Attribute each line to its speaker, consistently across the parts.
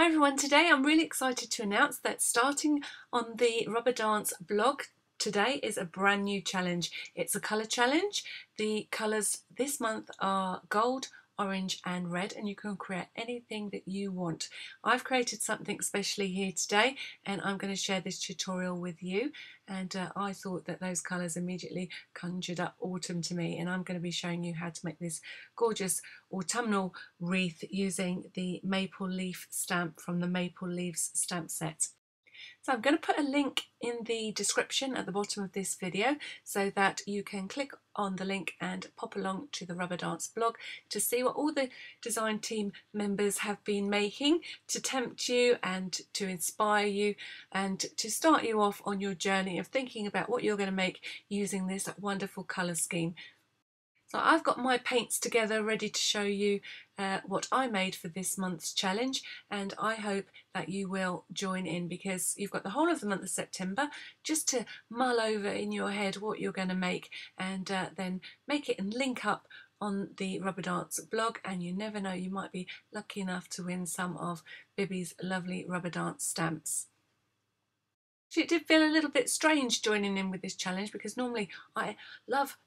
Speaker 1: Hi everyone, today I'm really excited to announce that starting on the Rubber Dance blog today is a brand new challenge. It's a colour challenge. The colours this month are gold, orange and red, and you can create anything that you want. I've created something specially here today and I'm going to share this tutorial with you, and I thought that those colours immediately conjured up autumn to me, and I'm going to be showing you how to make this gorgeous autumnal wreath using the maple leaf stamp from the Maple Leaves stamp set. So I'm going to put a link in the description at the bottom of this video so that you can click on the link and pop along to the Rubber Dance blog to see what all the design team members have been making to tempt you and to inspire you and to start you off on your journey of thinking about what you're going to make using this wonderful colour scheme. So I've got my paints together ready to show you what I made for this month's challenge, and I hope that you will join in, because you've got the whole of the month of September just to mull over in your head what you're going to make, and then make it and link up on the Rubber Dance blog, and you never know, you might be lucky enough to win some of Bibby's lovely Rubber Dance stamps. It did feel a little bit strange joining in with this challenge, because normally I love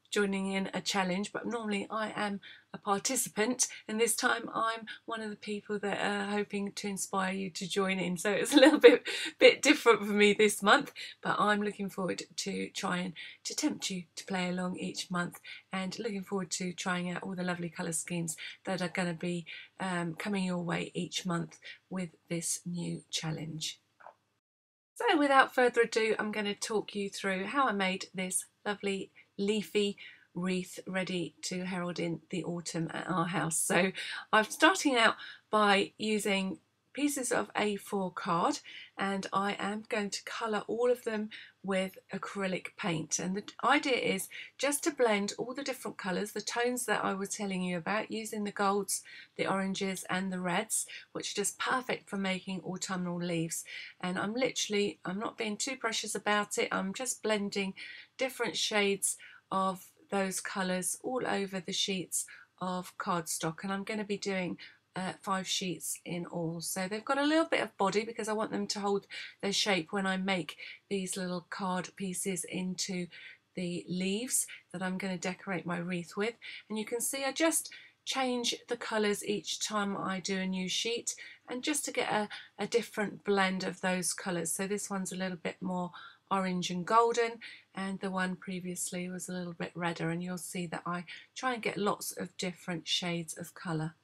Speaker 1: joining in a challenge, but normally I am a participant, and this time I'm one of the people that are hoping to inspire you to join in. So it's a little bit different for me this month, but I'm looking forward to trying to tempt you to play along each month, and looking forward to trying out all the lovely colour schemes that are going to be coming your way each month with this new challenge. So without further ado, I'm going to talk you through how I made this lovely leafy wreath ready to herald in the autumn at our house. So I'm starting out by using pieces of A4 card, and I am going to colour all of them with acrylic paint, and the idea is just to blend all the different colours, the tones that I was telling you about, using the golds, the oranges and the reds, which are just perfect for making autumnal leaves. And I'm not being too precious about it. I'm just blending different shades of those colours all over the sheets of cardstock, and I'm going to be doing 5 sheets in all. So they've got a little bit of body because I want them to hold their shape when I make these little card pieces into the leaves that I'm going to decorate my wreath with. And you can see I just change the colours each time I do a new sheet, and just to get a different blend of those colours. So this one's a little bit more orange and golden, and the one previously was a little bit redder, and you'll see that I try and get lots of different shades of colour.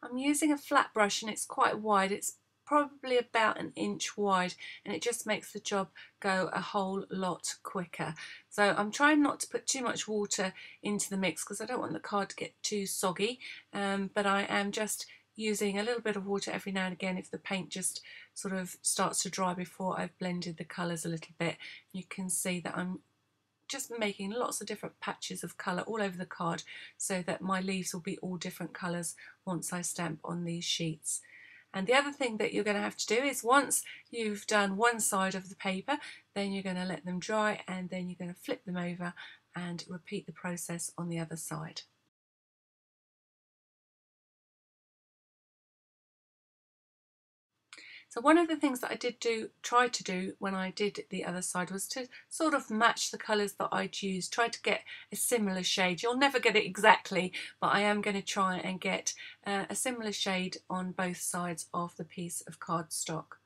Speaker 1: I'm using a flat brush, and it's quite wide. It's probably about 1 inch wide, and it just makes the job go a whole lot quicker. So I'm trying not to put too much water into the mix because I don't want the card to get too soggy, but I am just using a little bit of water every now and again if the paint just sort of starts to dry before I've blended the colours a little bit. You can see that I'm just making lots of different patches of colour all over the card, so that my leaves will be all different colours once I stamp on these sheets. And the other thing that you're going to have to do is, once you've done one side of the paper, then you're going to let them dry, and then you're going to flip them over and repeat the process on the other side. So one of the things that I did try to do when I did the other side was to sort of match the colours that I'd use, try to get a similar shade. You'll never get it exactly, but I am going to try and get a similar shade on both sides of the piece of cardstock.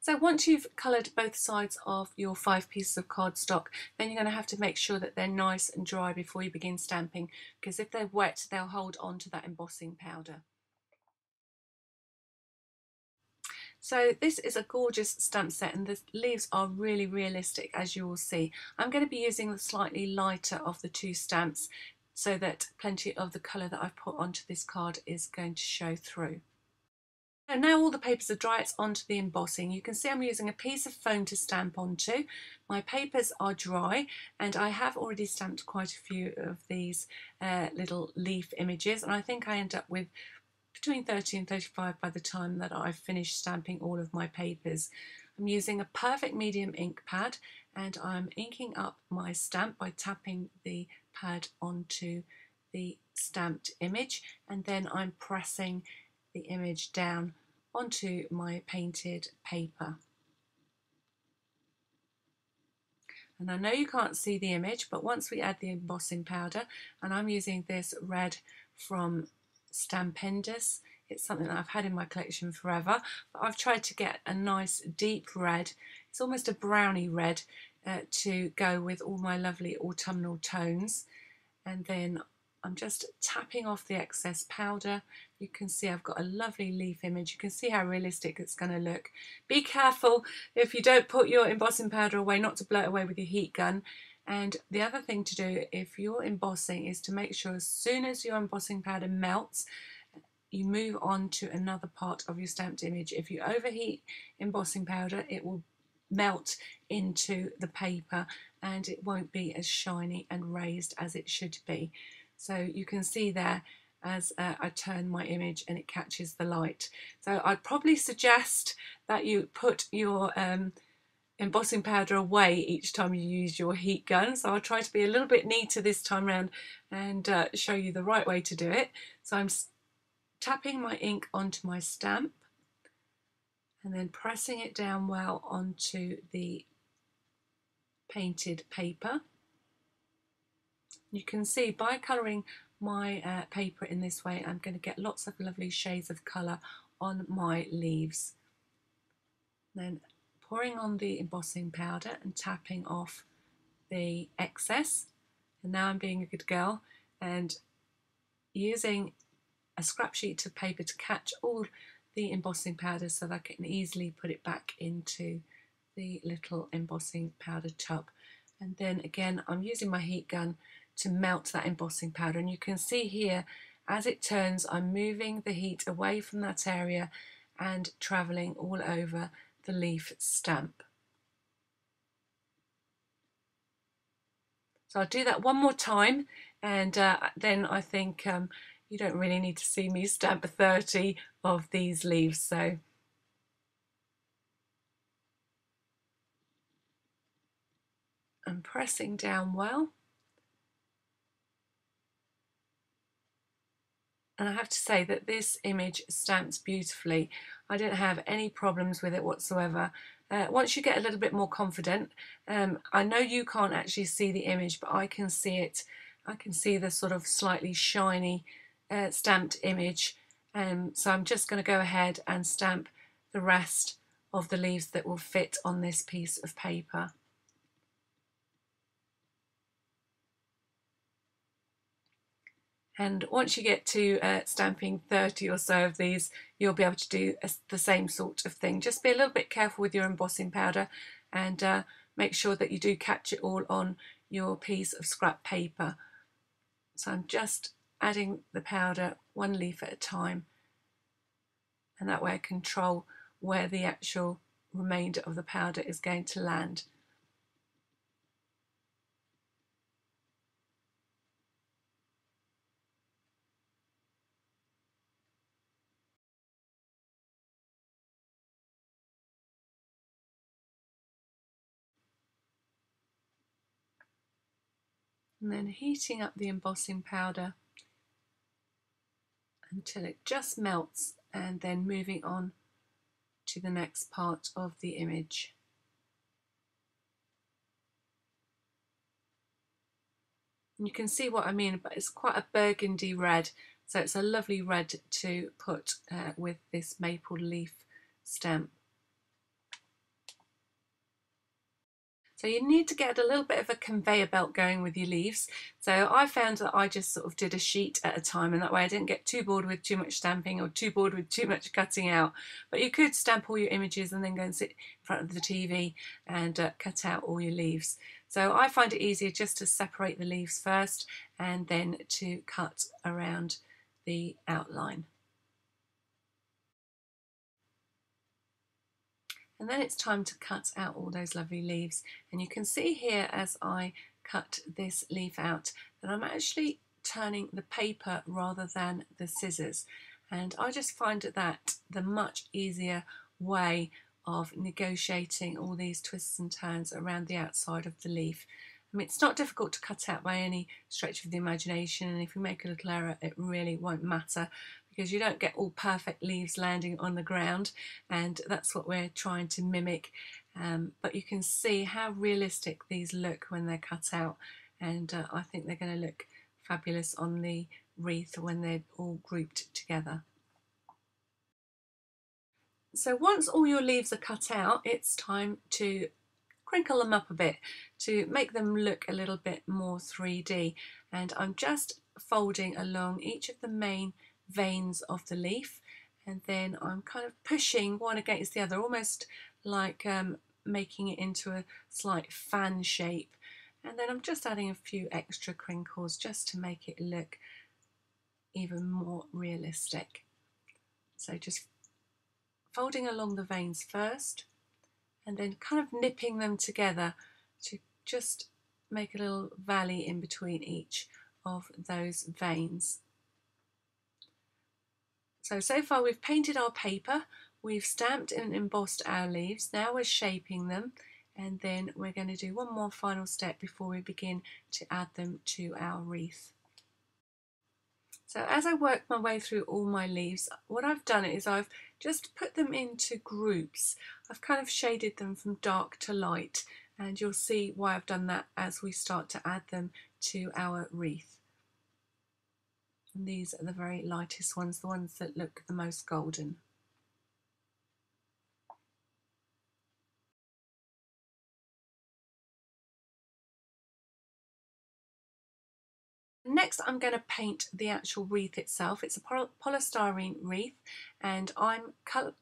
Speaker 1: So once you've coloured both sides of your 5 pieces of cardstock, then you're going to have to make sure that they're nice and dry before you begin stamping, because if they're wet, they'll hold on to that embossing powder. So this is a gorgeous stamp set, and the leaves are really realistic, as you will see. I'm going to be using the slightly lighter of the 2 stamps so that plenty of the colour that I've put onto this card is going to show through. And now all the papers are dry, it's onto the embossing. You can see I'm using a piece of foam to stamp onto. My papers are dry, and I have already stamped quite a few of these little leaf images, and I think I end up with between 30 and 35 by the time that I've finished stamping all of my papers. I'm using a perfect medium ink pad, and I'm inking up my stamp by tapping the pad onto the stamped image, and then I'm pressing the image down onto my painted paper. And I know you can't see the image, but once we add the embossing powder, and I'm using this red from Stampendous, it's something that I've had in my collection forever, but I've tried to get a nice deep red, it's almost a brownie red, to go with all my lovely autumnal tones. And then I'm just tapping off the excess powder. You can see I've got a lovely leaf image. You can see how realistic it's going to look. Be careful if you don't put your embossing powder away, not to blow it away with your heat gun. And the other thing to do if you're embossing is to make sure as soon as your embossing powder melts, you move on to another part of your stamped image. If you overheat embossing powder, it will melt into the paper and it won't be as shiny and raised as it should be. So you can see there as I turn my image and it catches the light. So I'd probably suggest that you put your embossing powder away each time you use your heat gun. So I'll try to be a little bit neater this time around and show you the right way to do it. So I'm tapping my ink onto my stamp and then pressing it down well onto the painted paper. You can see by colouring my paper in this way, I'm going to get lots of lovely shades of colour on my leaves. Then pouring on the embossing powder and tapping off the excess. And now I'm being a good girl and using a scrap sheet of paper to catch all the embossing powder so that I can easily put it back into the little embossing powder tub. And then again I'm using my heat gun to melt that embossing powder, and you can see here as it turns I'm moving the heat away from that area and travelling all over the leaf stamp. So I'll do that one more time and then I think you don't really need to see me stamp 30 of these leaves. So I'm pressing down well. And I have to say that this image stamps beautifully. I didn't have any problems with it whatsoever. Once you get a little bit more confident, I know you can't actually see the image, but I can see it. I can see the sort of slightly shiny stamped image. So I'm just going to go ahead and stamp the rest of the leaves that will fit on this piece of paper. And once you get to stamping 30 or so of these, you'll be able to do the same sort of thing. Just be a little bit careful with your embossing powder and make sure that you do catch it all on your piece of scrap paper. So I'm just adding the powder one leaf at a time, and that way I control where the actual remainder of the powder is going to land. And then heating up the embossing powder until it just melts, and then moving on to the next part of the image. And you can see what I mean, but it's quite a burgundy red, so it's a lovely red to put with this maple leaf stamp. So you need to get a little bit of a conveyor belt going with your leaves. So I found that I just sort of did a sheet at a time, and that way I didn't get too bored with too much stamping or too bored with too much cutting out. But you could stamp all your images and then go and sit in front of the TV and cut out all your leaves. So I find it easier just to separate the leaves first and then to cut around the outline. And then it's time to cut out all those lovely leaves. And you can see here as I cut this leaf out that I'm actually turning the paper rather than the scissors. And I just find that the much easier way of negotiating all these twists and turns around the outside of the leaf. I mean, it's not difficult to cut out by any stretch of the imagination, and if you make a little error, it really won't matter, because you don't get all perfect leaves landing on the ground, and that's what we're trying to mimic. But you can see how realistic these look when they're cut out, and I think they're going to look fabulous on the wreath when they're all grouped together. So once all your leaves are cut out, it's time to crinkle them up a bit to make them look a little bit more 3D. And I'm just folding along each of the main veins of the leaf, and then I'm kind of pushing one against the other, almost like making it into a slight fan shape. And then I'm just adding a few extra crinkles just to make it look even more realistic. So just folding along the veins first, and then kind of nipping them together to just make a little valley in between each of those veins. So far we've painted our paper, we've stamped and embossed our leaves. Now we're shaping them, and then we're going to do one more final step before we begin to add them to our wreath. So as I work my way through all my leaves, what I've done is I've just put them into groups. I've kind of shaded them from dark to light, and you'll see why I've done that as we start to add them to our wreath. And these are the very lightest ones, the ones that look the most golden. Next, I'm going to paint the actual wreath itself. It's a polystyrene wreath, and I'm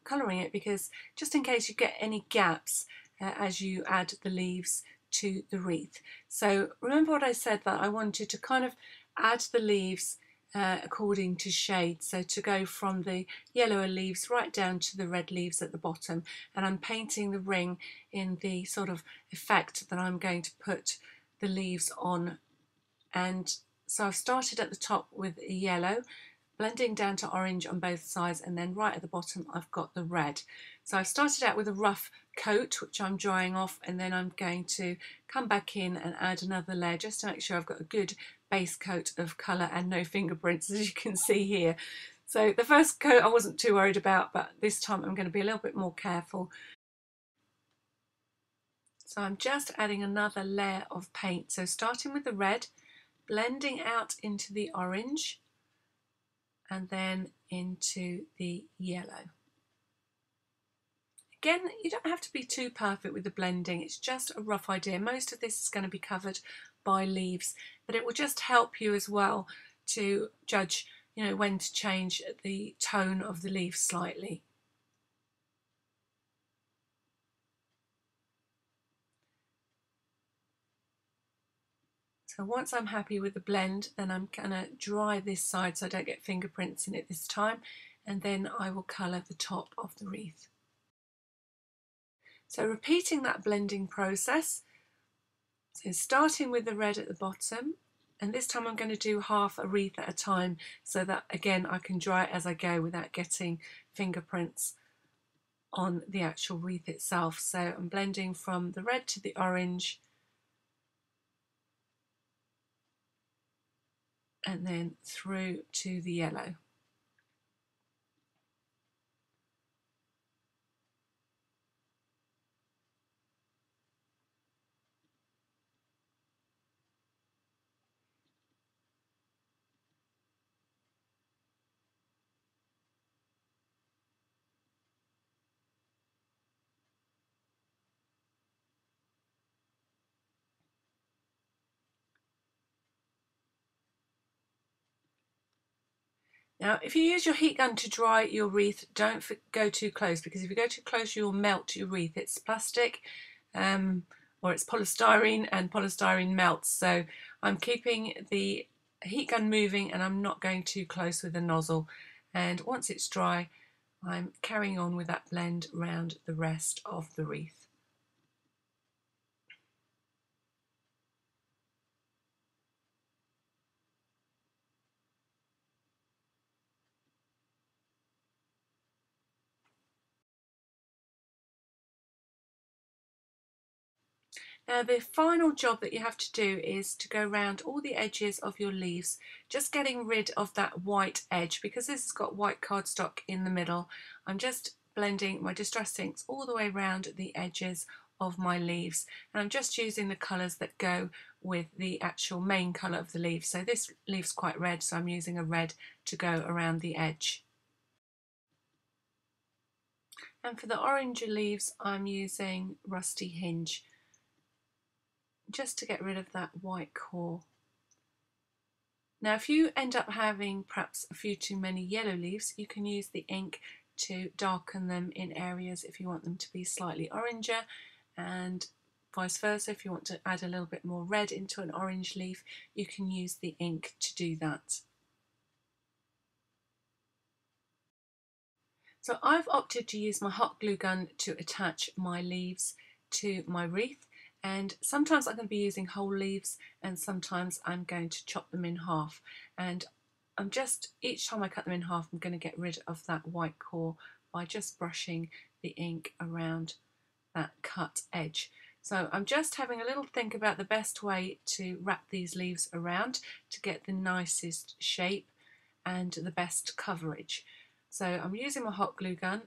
Speaker 1: colouring it because just in case you get any gaps as you add the leaves to the wreath. So remember what I said, that I wanted to kind of add the leaves according to shade, so to go from the yellower leaves right down to the red leaves at the bottom, and I'm painting the ring in the sort of effect that I'm going to put the leaves on. And so I've started at the top with yellow, blending down to orange on both sides, and then right at the bottom I've got the red. So I've started out with a rough coat which I'm drying off, and then I'm going to come back in and add another layer just to make sure I've got a good base coat of colour and no fingerprints, as you can see here. So the first coat I wasn't too worried about, but this time I'm going to be a little bit more careful. So I'm just adding another layer of paint, so starting with the red, blending out into the orange, and then into the yellow. Again, you don't have to be too perfect with the blending, it's just a rough idea. Most of this is going to be covered by leaves, but it will just help you as well to judge, when to change the tone of the leaf slightly. So once I'm happy with the blend, then I'm going to dry this side so I don't get fingerprints in it this time, and then I will colour the top of the wreath. So repeating that blending process, so starting with the red at the bottom, and this time I'm going to do half a wreath at a time so that again I can dry it as I go without getting fingerprints on the actual wreath itself. So I'm blending from the red to the orange, and then through to the yellow. Now, if you use your heat gun to dry your wreath, don't go too close, because if you go too close, you'll melt your wreath. It's plastic, or it's polystyrene, and polystyrene melts. So I'm keeping the heat gun moving, and I'm not going too close with the nozzle. And once it's dry, I'm carrying on with that blend around the rest of the wreath. Now the final job that you have to do is to go around all the edges of your leaves, just getting rid of that white edge because this has got white cardstock in the middle. I'm just blending my distress inks all the way around the edges of my leaves, and I'm just using the colours that go with the actual main colour of the leaf. So this leaf's quite red, so I'm using a red to go around the edge. And for the orange leaves I'm using Rusty Hinge, just to get rid of that white core. Now if you end up having perhaps a few too many yellow leaves, you can use the ink to darken them in areas if you want them to be slightly oranger, and vice versa. If you want to add a little bit more red into an orange leaf, you can use the ink to do that. So I've opted to use my hot glue gun to attach my leaves to my wreath, and sometimes I'm going to be using whole leaves and sometimes I'm going to chop them in half, and each time I cut them in half I'm going to get rid of that white core by just brushing the ink around that cut edge. So I'm just having a little think about the best way to wrap these leaves around to get the nicest shape and the best coverage. So I'm using my hot glue gun.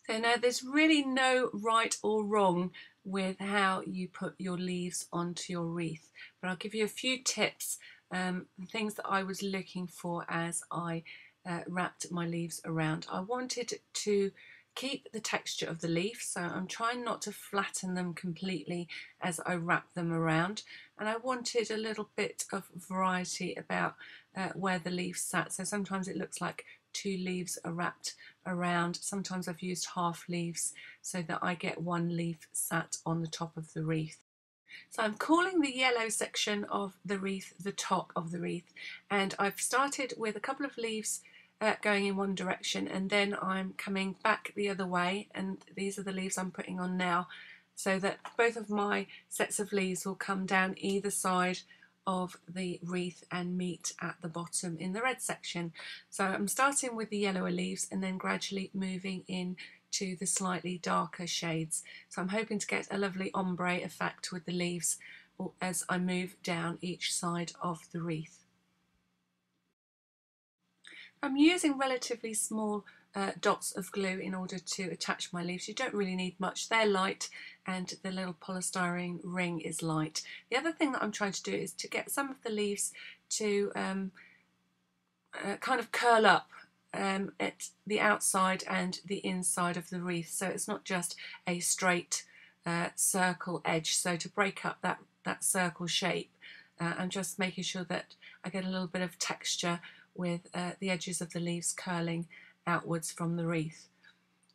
Speaker 1: So now there's really no right or wrong with how you put your leaves onto your wreath, but I'll give you a few tips, the things that I was looking for as I wrapped my leaves around. I wanted to keep the texture of the leaf, so I'm trying not to flatten them completely as I wrap them around, and I wanted a little bit of variety about where the leaf sat. So sometimes it looks like two leaves are wrapped around, sometimes I've used half leaves so that I get one leaf sat on the top of the wreath. So I'm calling the yellow section of the wreath the top of the wreath, and I've started with a couple of leaves going in one direction, and then I'm coming back the other way, and these are the leaves I'm putting on now, so that both of my sets of leaves will come down either side of the wreath and meet at the bottom in the red section. So I'm starting with the yellower leaves and then gradually moving in to the slightly darker shades. So I'm hoping to get a lovely ombre effect with the leaves as I move down each side of the wreath. I'm using relatively small dots of glue in order to attach my leaves. You don't really need much, they're light and the little polystyrene ring is light. The other thing that I'm trying to do is to get some of the leaves to kind of curl up at the outside and the inside of the wreath, so it's not just a straight circle edge. So to break up that circle shape, I'm just making sure that I get a little bit of texture with the edges of the leaves curling outwards from the wreath.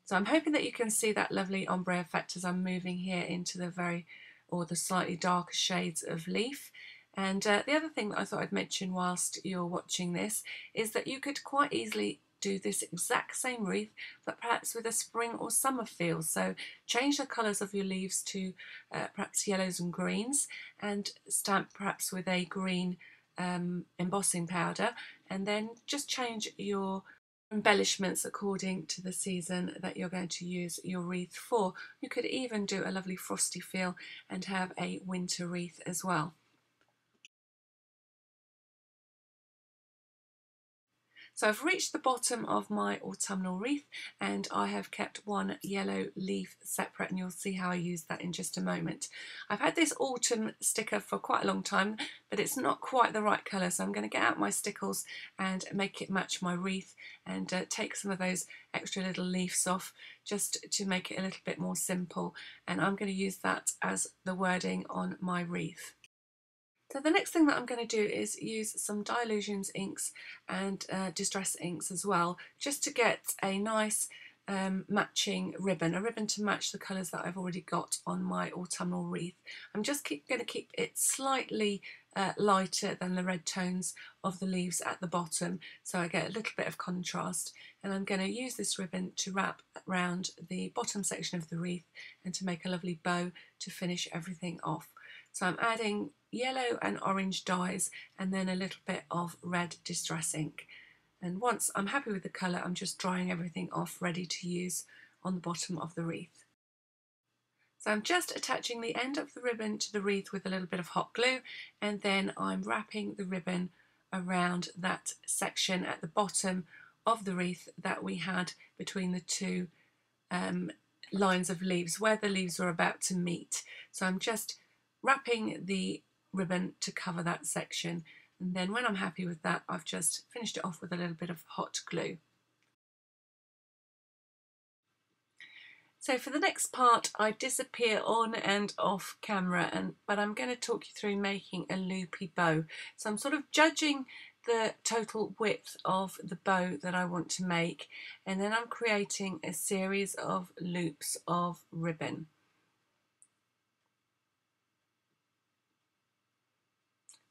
Speaker 1: So I'm hoping that you can see that lovely ombre effect as I'm moving here into the slightly darker shades of leaf. And the other thing that I thought I'd mention whilst you're watching this is that you could quite easily do this exact same wreath, but perhaps with a spring or summer feel. So change the colours of your leaves to perhaps yellows and greens, and stamp perhaps with a green embossing powder, and then just change your embellishments according to the season that you're going to use your wreath for. You could even do a lovely frosty feel and have a winter wreath as well. So I've reached the bottom of my autumnal wreath and I have kept one yellow leaf separate, and you'll see how I use that in just a moment. I've had this autumn sticker for quite a long time, but it's not quite the right colour, so I'm going to get out my stickles and make it match my wreath and take some of those extra little leaves off just to make it a little bit more simple, and I'm going to use that as the wording on my wreath. So the next thing that I'm going to do is use some Dylusions inks and Distress inks as well, just to get a nice matching ribbon, a ribbon to match the colours that I've already got on my autumnal wreath. I'm just going to keep it slightly lighter than the red tones of the leaves at the bottom, so I get a little bit of contrast, and I'm going to use this ribbon to wrap around the bottom section of the wreath and to make a lovely bow to finish everything off. So I'm adding yellow and orange dyes and then a little bit of red distress ink. And once I'm happy with the colour, I'm just drying everything off, ready to use on the bottom of the wreath. So I'm just attaching the end of the ribbon to the wreath with a little bit of hot glue, and then I'm wrapping the ribbon around that section at the bottom of the wreath that we had between the two lines of leaves, where the leaves are about to meet. So I'm just wrapping the ribbon to cover that section, and then when I'm happy with that, I've just finished it off with a little bit of hot glue. So for the next part, I disappear on and off camera, but I'm going to talk you through making a loopy bow. So I'm sort of judging the total width of the bow that I want to make, and then I'm creating a series of loops of ribbon.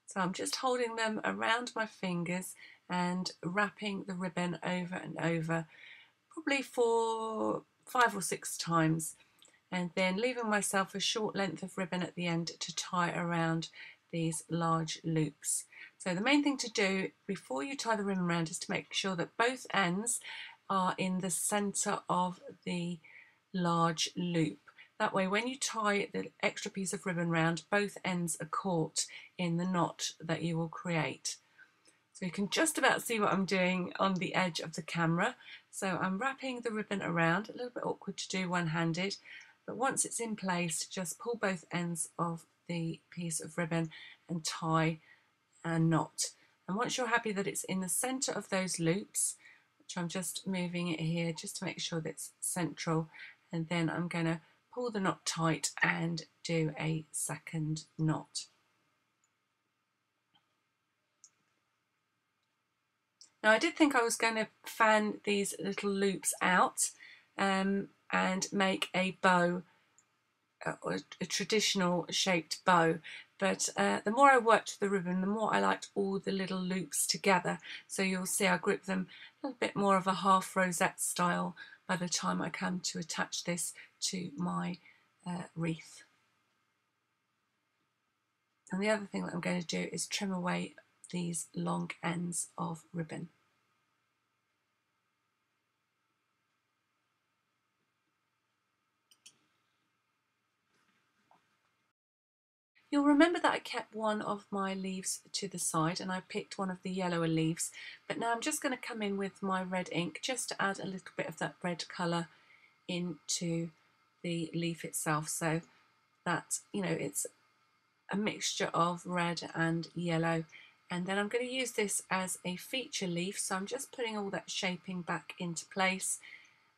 Speaker 1: So I'm just holding them around my fingers and wrapping the ribbon over and over, probably for 5 or 6 times, and then leaving myself a short length of ribbon at the end to tie around these large loops. So the main thing to do before you tie the ribbon around is to make sure that both ends are in the centre of the large loop. That way, when you tie the extra piece of ribbon round, both ends are caught in the knot that you will create. So you can just about see what I'm doing on the edge of the camera. So I'm wrapping the ribbon around, a little bit awkward to do one-handed, but once it's in place, just pull both ends of the piece of ribbon and tie a knot. And once you're happy that it's in the centre of those loops, which I'm just moving it here just to make sure that it's central, and then I'm going to pull the knot tight and do a second knot. Now I did think I was going to fan these little loops out and make a bow, a traditional shaped bow, but the more I worked the ribbon, the more I liked all the little loops together. So you'll see I grip them a little bit more of a half rosette style by the time I come to attach this to my wreath. And the other thing that I'm going to do is trim away these long ends of ribbon. You'll remember that I kept one of my leaves to the side and I picked one of the yellower leaves, but now I'm just going to come in with my red ink just to add a little bit of that red colour into the leaf itself, so that, you know, it's a mixture of red and yellow. And then I'm going to use this as a feature leaf, so I'm just putting all that shaping back into place,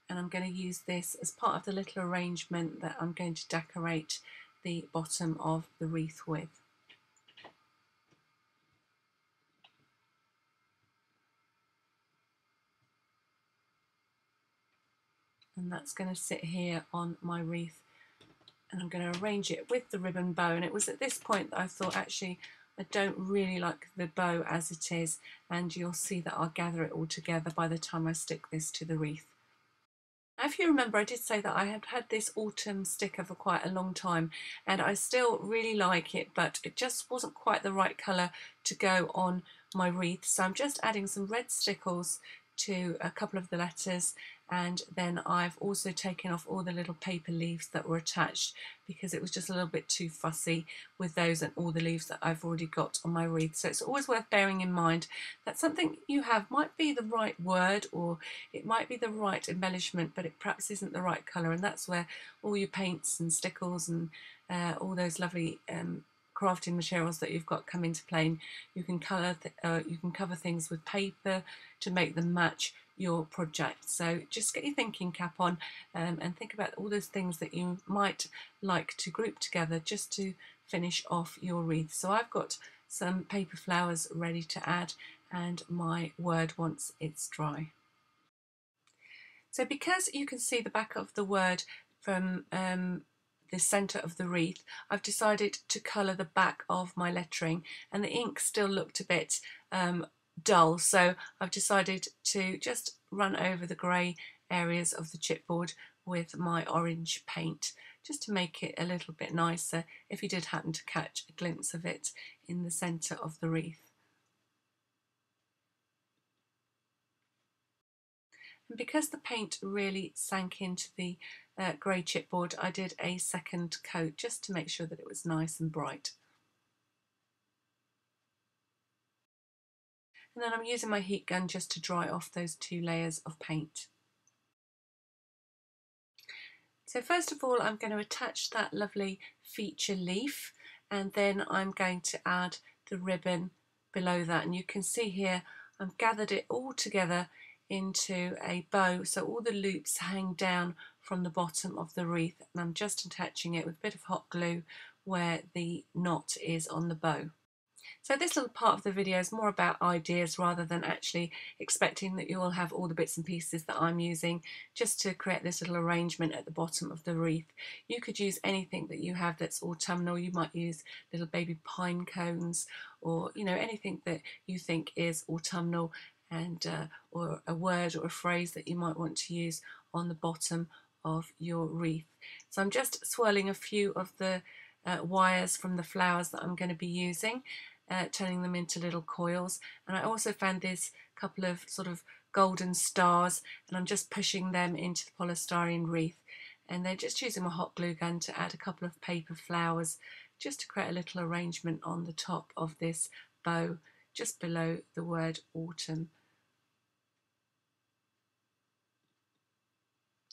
Speaker 1: and I'm going to use this as part of the little arrangement that I'm going to decorate the bottom of the wreath with. And that's going to sit here on my wreath, and I'm going to arrange it with the ribbon bow. And it was at this point that I thought, actually, I don't really like the bow as it is, and you'll see that I'll gather it all together by the time I stick this to the wreath. Now, if you remember, I did say that I had had this autumn sticker for quite a long time, and I still really like it, but it just wasn't quite the right colour to go on my wreath. So I'm just adding some red stickles to a couple of the letters, and then I've also taken off all the little paper leaves that were attached because it was just a little bit too fussy with those and all the leaves that I've already got on my wreath. So it's always worth bearing in mind that something you have might be the right word or it might be the right embellishment, but it perhaps isn't the right colour, and that's where all your paints and stickles and all those lovely crafting materials that you've got come into play. You can cover things with paper to make them match your project. So just get your thinking cap on and think about all those things that you might like to group together just to finish off your wreath. So I've got some paper flowers ready to add and my word once it's dry. So because you can see the back of the word from the centre of the wreath, I've decided to colour the back of my lettering, and the ink still looked a bit dull, so I've decided to just run over the grey areas of the chipboard with my orange paint just to make it a little bit nicer if you did happen to catch a glimpse of it in the centre of the wreath. And because the paint really sank into the grey chipboard, I did a second coat just to make sure that it was nice and bright. And then I'm using my heat gun just to dry off those 2 layers of paint. So first of all, I'm going to attach that lovely feature leaf, and then I'm going to add the ribbon below that. And you can see here I've gathered it all together into a bow, so all the loops hang down from the bottom of the wreath, and I'm just attaching it with a bit of hot glue where the knot is on the bow. So this little part of the video is more about ideas rather than actually expecting that you will have all the bits and pieces that I'm using just to create this little arrangement at the bottom of the wreath. You could use anything that you have that's autumnal. You might use little baby pine cones, or anything that you think is autumnal, and or a word or a phrase that you might want to use on the bottom of your wreath. So I'm just swirling a few of the wires from the flowers that I'm going to be using, turning them into little coils. And I also found this couple of sort of golden stars, and I'm just pushing them into the polystyrene wreath, and then just using my hot glue gun to add a couple of paper flowers just to create a little arrangement on the top of this bow just below the word autumn.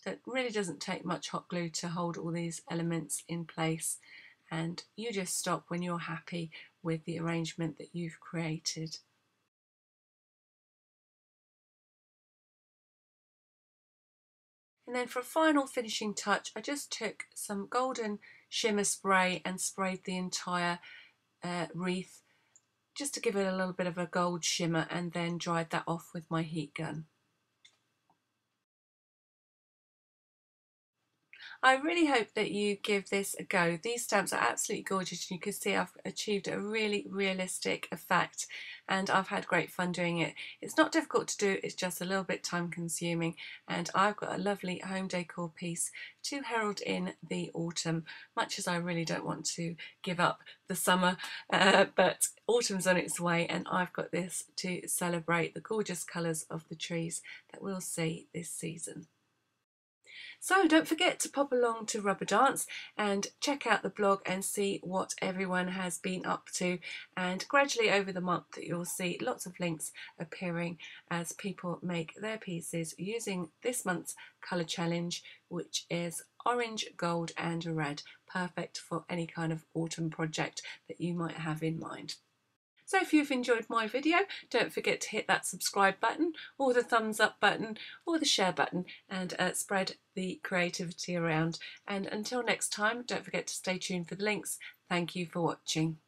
Speaker 1: So it really doesn't take much hot glue to hold all these elements in place, and you just stop when you're happy with the arrangement that you've created. And then for a final finishing touch, I just took some golden shimmer spray and sprayed the entire wreath just to give it a little bit of a gold shimmer, and then dried that off with my heat gun. I really hope that you give this a go. These stamps are absolutely gorgeous. You can see I've achieved a really realistic effect, and I've had great fun doing it. It's not difficult to do, it's just a little bit time consuming, and I've got a lovely home decor piece to herald in the autumn, much as I really don't want to give up the summer, but autumn's on its way, and I've got this to celebrate the gorgeous colours of the trees that we'll see this season. So don't forget to pop along to Rubber Dance and check out the blog and see what everyone has been up to, and gradually over the month you'll see lots of links appearing as people make their pieces using this month's colour challenge, which is orange, gold and red, perfect for any kind of autumn project that you might have in mind. So if you've enjoyed my video, don't forget to hit that subscribe button or the thumbs up button or the share button, and spread the creativity around. And until next time, don't forget to stay tuned for the links. Thank you for watching.